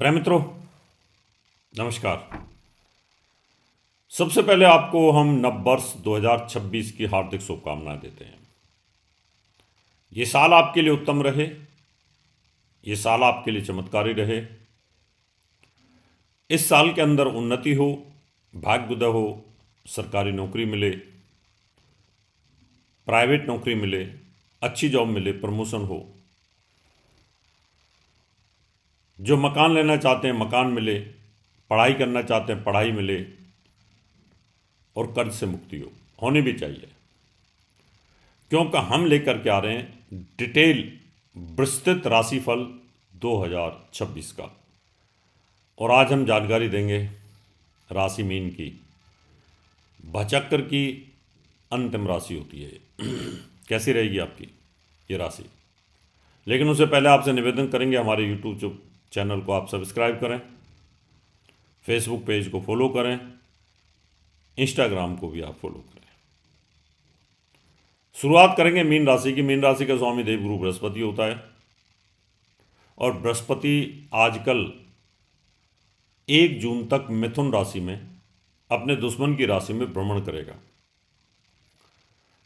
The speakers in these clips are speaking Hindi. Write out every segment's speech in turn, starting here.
प्रिय मित्रों, नमस्कार। सबसे पहले आपको हम नव वर्ष 2026 की हार्दिक शुभकामनाएं देते हैं। ये साल आपके लिए उत्तम रहे, ये साल आपके लिए चमत्कारी रहे। इस साल के अंदर उन्नति हो, भाग्योदय हो, सरकारी नौकरी मिले, प्राइवेट नौकरी मिले, अच्छी जॉब मिले, प्रमोशन हो, जो मकान लेना चाहते हैं मकान मिले, पढ़ाई करना चाहते हैं पढ़ाई मिले और कर्ज से मुक्ति होनी भी चाहिए। क्योंकि हम लेकर के आ रहे हैं डिटेल विस्तृत राशिफल 2026 का, और आज हम जानकारी देंगे राशि मीन की। भचक्कर की अंतिम राशि होती है कैसी रहेगी आपकी ये राशि। लेकिन उससे पहले आपसे निवेदन करेंगे, हमारे यूट्यूब चैनल को आप सब्सक्राइब करें, फेसबुक पेज को फॉलो करें, इंस्टाग्राम को भी आप फॉलो करें। शुरुआत करेंगे मीन राशि की। मीन राशि का स्वामी देवगुरु बृहस्पति होता है, और बृहस्पति आजकल 1 जून तक मिथुन राशि में अपने दुश्मन की राशि में भ्रमण करेगा।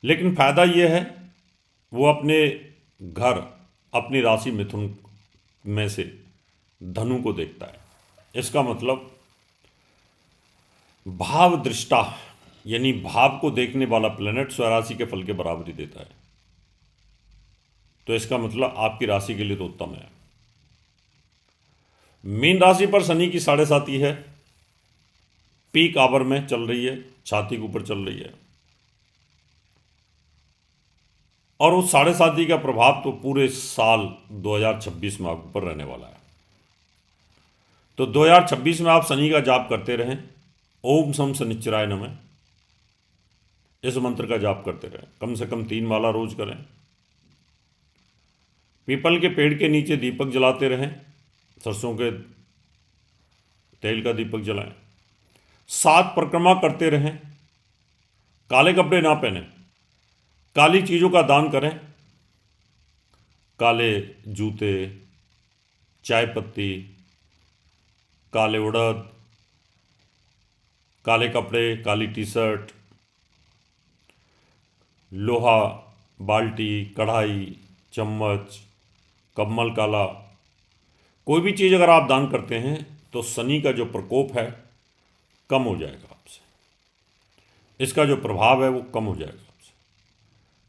लेकिन फायदा यह है वो अपने घर, अपनी राशि मिथुन में से धनु को देखता है। इसका मतलब भाव दृष्टा, यानी भाव को देखने वाला प्लेनेट स्वराशि के फल के बराबरी देता है। तो इसका मतलब आपकी राशि के लिए तो उत्तम है। मीन राशि पर शनि की 7.5 है, पीक आवर में चल रही है, छाती के ऊपर चल रही है, और उस 7.5 का प्रभाव तो पूरे साल 2026 में आपके ऊपर रहने वाला है। तो 2026 में आप शनि का जाप करते रहें, ओम सम शनिश्चराय नमः, इस मंत्र का जाप करते रहें। कम से कम 3 माला रोज करें। पीपल के पेड़ के नीचे दीपक जलाते रहें, सरसों के तेल का दीपक जलाएं। 7 परिक्रमा करते रहें। काले कपड़े ना पहने, काली चीज़ों का दान करें। काले जूते, चाय पत्ती, काले उड़द, काले कपड़े, काली टी शर्ट, लोहा, बाल्टी, कढ़ाई, चम्मच, कम्बल काला, कोई भी चीज़ अगर आप दान करते हैं तो शनि का जो प्रकोप है कम हो जाएगा आपसे, इसका जो प्रभाव है वो कम हो जाएगा आपसे।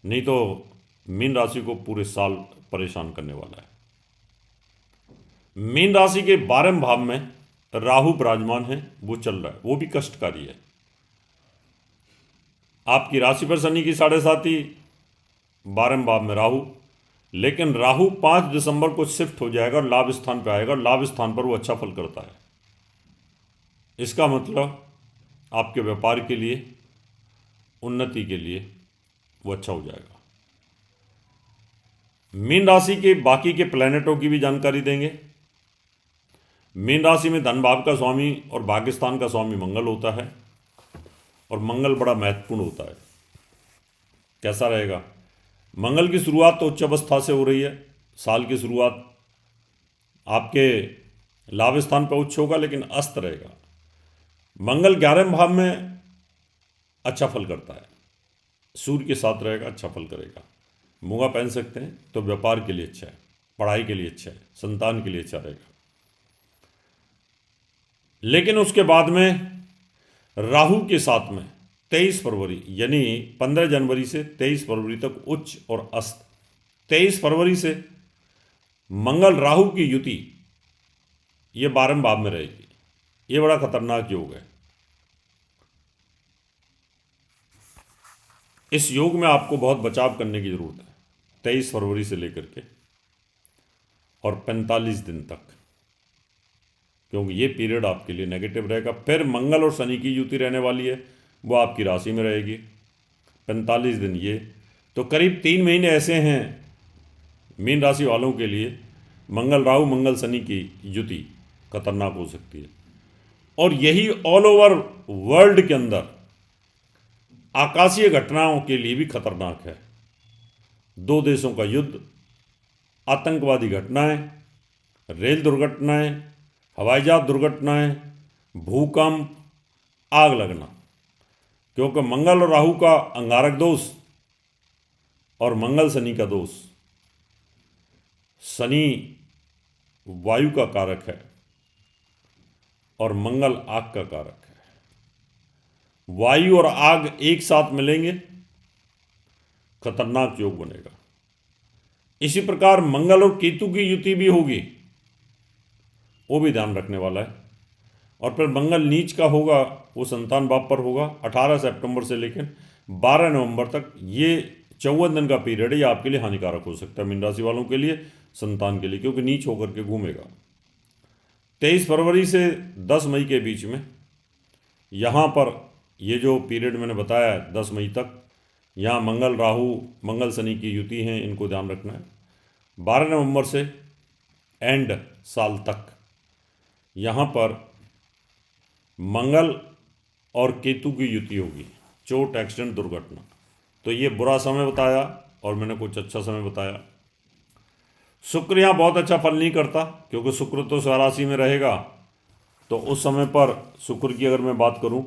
नहीं तो मीन राशि को पूरे साल परेशान करने वाला है। मीन राशि के 12वें भाव में राहु विराजमान है, वो चल रहा है, वो भी कष्टकारी है। आपकी राशि पर शनि की 7.5, 12वें भाव में राहु। लेकिन राहु 5 दिसंबर को शिफ्ट हो जाएगा और लाभ स्थान पर आएगा, और लाभ स्थान पर वो अच्छा फल करता है। इसका मतलब आपके व्यापार के लिए, उन्नति के लिए वो अच्छा हो जाएगा। मीन राशि के बाकी के प्लैनेटों की भी जानकारी देंगे। मीन राशि में धन भाव का स्वामी और भाग्यस्थान का स्वामी मंगल होता है, और मंगल बड़ा महत्वपूर्ण होता है। कैसा रहेगा? मंगल की शुरुआत तो उच्च अवस्था से हो रही है। साल की शुरुआत आपके लाभ स्थान पर उच्च होगा, लेकिन अस्त रहेगा। मंगल 11वें भाव में अच्छा फल करता है, सूर्य के साथ रहेगा, अच्छा फल करेगा। मूंगा पहन सकते हैं तो व्यापार के लिए अच्छा है, पढ़ाई के लिए अच्छा है, संतान के लिए अच्छा रहेगा। लेकिन उसके बाद में राहु के साथ में 23 फरवरी, यानी 15 जनवरी से 23 फरवरी तक उच्च और अस्त। 23 फरवरी से मंगल राहु की युति ये 12वें भाव में रहेगी। ये बड़ा खतरनाक योग है। इस योग में आपको बहुत बचाव करने की जरूरत है, 23 फरवरी से लेकर के और 45 दिन तक, क्योंकि ये पीरियड आपके लिए नेगेटिव रहेगा। फिर मंगल और शनि की युति रहने वाली है, वो आपकी राशि में रहेगी 45 दिन। ये तो करीब 3 महीने ऐसे हैं मीन राशि वालों के लिए, मंगल राहु मंगल शनि की युति खतरनाक हो सकती है। और यही ऑल ओवर वर्ल्ड के अंदर आकाशीय घटनाओं के लिए भी खतरनाक है। 2 देशों का युद्ध, आतंकवादी घटनाएं, रेल दुर्घटनाएं, हवाई जहाज दुर्घटनाएं, भूकंप, आग लगना। क्योंकि मंगल और राहु का अंगारक दोष और मंगल शनि का दोष। शनि वायु का कारक है और मंगल आग का कारक है। वायु और आग एक साथ मिलेंगे, खतरनाक योग बनेगा। इसी प्रकार मंगल और केतु की युति भी होगी, वो भी ध्यान रखने वाला है। और फिर मंगल नीच का होगा, वो संतान भाव पर होगा 18 सितंबर से लेकर 12 नवंबर तक। ये 54 दिन का पीरियड है, ये आपके लिए हानिकारक हो सकता है मीन राशि वालों के लिए, संतान के लिए, क्योंकि नीच होकर के घूमेगा। 23 फरवरी से 10 मई के बीच में यहाँ पर ये जो पीरियड मैंने बताया है 10 मई तक, यहाँ मंगल राहु मंगल शनि की युति हैं, इनको ध्यान रखना है। 12 नवंबर से एंड साल तक यहाँ पर मंगल और केतु की युति होगी, चोट, एक्सीडेंट, दुर्घटना। तो ये बुरा समय बताया और मैंने कुछ अच्छा समय बताया। शुक्र यहाँ बहुत अच्छा फल नहीं करता, क्योंकि शुक्र तो स्वराशि में रहेगा। तो उस समय पर शुक्र की अगर मैं बात करूँ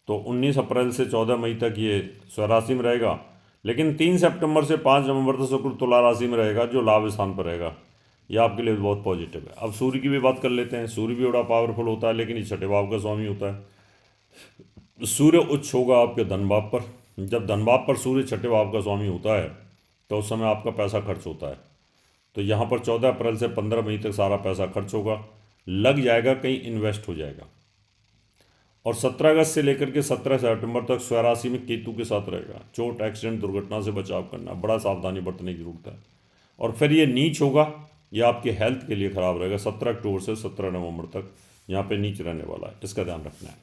तो 19 अप्रैल से 14 मई तक ये स्वराशि में रहेगा। लेकिन 3 सितंबर से 5 नवंबर तक शुक्र तुला राशि में रहेगा, जो लाभ स्थान पर रहेगा। ये आपके लिए बहुत पॉजिटिव है। अब सूर्य की भी बात कर लेते हैं। सूर्य भी बड़ा पावरफुल होता है, लेकिन ये छठे भाव का स्वामी होता है। सूर्य उच्च होगा आपके धन भाव पर। जब धन भाव पर सूर्य छठे भाव का स्वामी होता है तो उस समय आपका पैसा खर्च होता है। तो यहाँ पर 14 अप्रैल से 15 मई तक सारा पैसा खर्च होगा, लग जाएगा, कहीं इन्वेस्ट हो जाएगा। और 17 अगस्त से लेकर के 17 सितंबर तक स्वराशि में केतु के साथ रहेगा। चोट, एक्सीडेंट, दुर्घटना से बचाव करना, बड़ा सावधानी बरतने की जरूरत है। और फिर ये नीच होगा, ये आपके हेल्थ के लिए खराब रहेगा। 17 अक्टूबर से 17 नवंबर तक यहाँ पे नीच रहने वाला है, इसका ध्यान रखना है।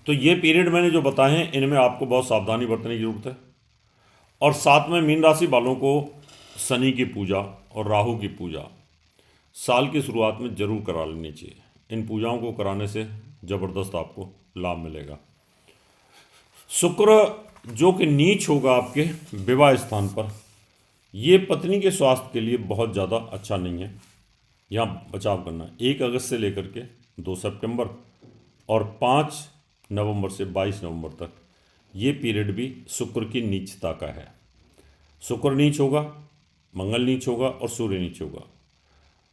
तो ये पीरियड मैंने जो बताए हैं, इनमें आपको बहुत सावधानी बरतने की जरूरत है। और साथ में मीन राशि वालों को शनि की पूजा और राहु की पूजा साल की शुरुआत में जरूर करा लेनी चाहिए। इन पूजाओं को कराने से ज़बरदस्त आपको लाभ मिलेगा। शुक्र जो कि नीच होगा आपके विवाह स्थान पर, ये पत्नी के स्वास्थ्य के लिए बहुत ज़्यादा अच्छा नहीं है, यहाँ बचाव करना है। 1 अगस्त से लेकर के 2 सितंबर और 5 नवंबर से 22 नवंबर तक ये पीरियड भी शुक्र की नीचता का है। शुक्र नीच होगा, मंगल नीच होगा और सूर्य नीच होगा।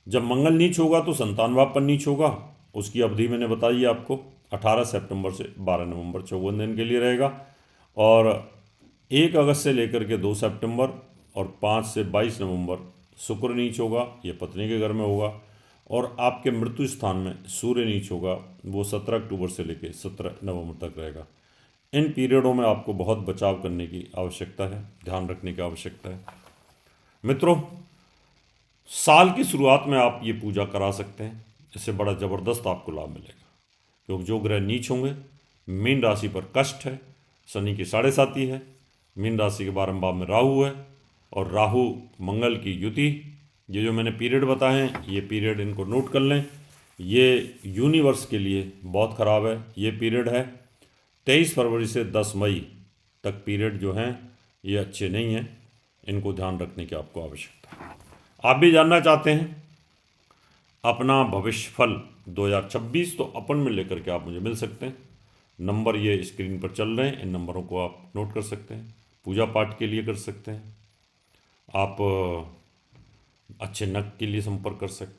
जब मंगल नीच होगा तो संतान भाव पर नीच होगा। उसकी अवधि मैंने बताई आपको 18 सितंबर से 12 नवंबर, 54 दिन के लिए रहेगा। और 1 अगस्त से लेकर के 2 सितंबर और 5 से 22 नवंबर शुक्र नीच होगा, ये पत्नी के घर में होगा। और आपके मृत्यु स्थान में सूर्य नीच होगा, वो 17 अक्टूबर से लेकर 17 नवंबर तक रहेगा। इन पीरियडों में आपको बहुत बचाव करने की आवश्यकता है, ध्यान रखने की आवश्यकता है। मित्रों, साल की शुरुआत में आप ये पूजा करा सकते हैं, इससे बड़ा ज़बरदस्त आपको लाभ मिलेगा। क्योंकि जो ग्रह नीच होंगे, मीन राशि पर कष्ट है, शनि की 7.5 है, मीन राशि के 12वें भाव में राहु है और राहु मंगल की युति। ये जो मैंने पीरियड बताए हैं, ये पीरियड इनको नोट कर लें। ये यूनिवर्स के लिए बहुत ख़राब है। ये पीरियड है 23 फरवरी से 10 मई तक पीरियड जो हैं ये अच्छे नहीं हैं, इनको ध्यान रखने की आपको आवश्यकता है। आप भी जानना चाहते हैं अपना भविष्य फल 2026, तो अपन में लेकर के आप मुझे मिल सकते हैं। नंबर ये स्क्रीन पर चल रहे हैं, इन नंबरों को आप नोट कर सकते हैं। पूजा पाठ के लिए कर सकते हैं, आप अच्छे नग के लिए संपर्क कर सकते हैं।